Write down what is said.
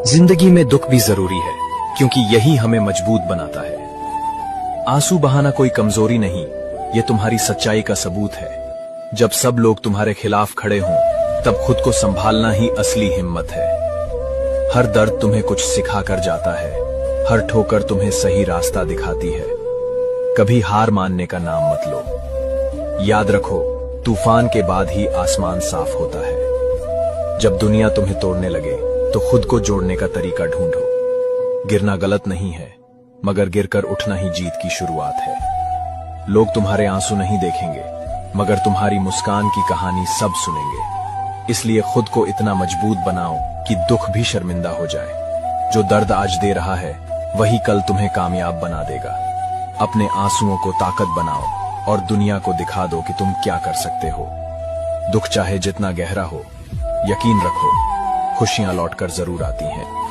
जिंदगी में दुख भी जरूरी है, क्योंकि यही हमें मजबूत बनाता है। आंसू बहाना कोई कमजोरी नहीं, ये तुम्हारी सच्चाई का सबूत है। जब सब लोग तुम्हारे खिलाफ खड़े हों, तब खुद को संभालना ही असली हिम्मत है। हर दर्द तुम्हें कुछ सिखा कर जाता है, हर ठोकर तुम्हें सही रास्ता दिखाती है। कभी हार मानने का नाम मत लो। याद रखो, तूफान के बाद ही आसमान साफ होता है। जब दुनिया तुम्हें तोड़ने लगे, तो खुद को जोड़ने का तरीका ढूंढो। गिरना गलत नहीं है, मगर गिरकर उठना ही जीत की शुरुआत है। लोग तुम्हारे आंसू नहीं देखेंगे, मगर तुम्हारी मुस्कान की कहानी सब सुनेंगे। इसलिए खुद को इतना मजबूत बनाओ कि दुख भी शर्मिंदा हो जाए। जो दर्द आज दे रहा है, वही कल तुम्हें कामयाब बना देगा। अपने आंसुओं को ताकत बनाओ और दुनिया को दिखा दो कि तुम क्या कर सकते हो। दुख चाहे जितना गहरा हो, यकीन रखो, खुशियां लौटकर जरूर आती हैं।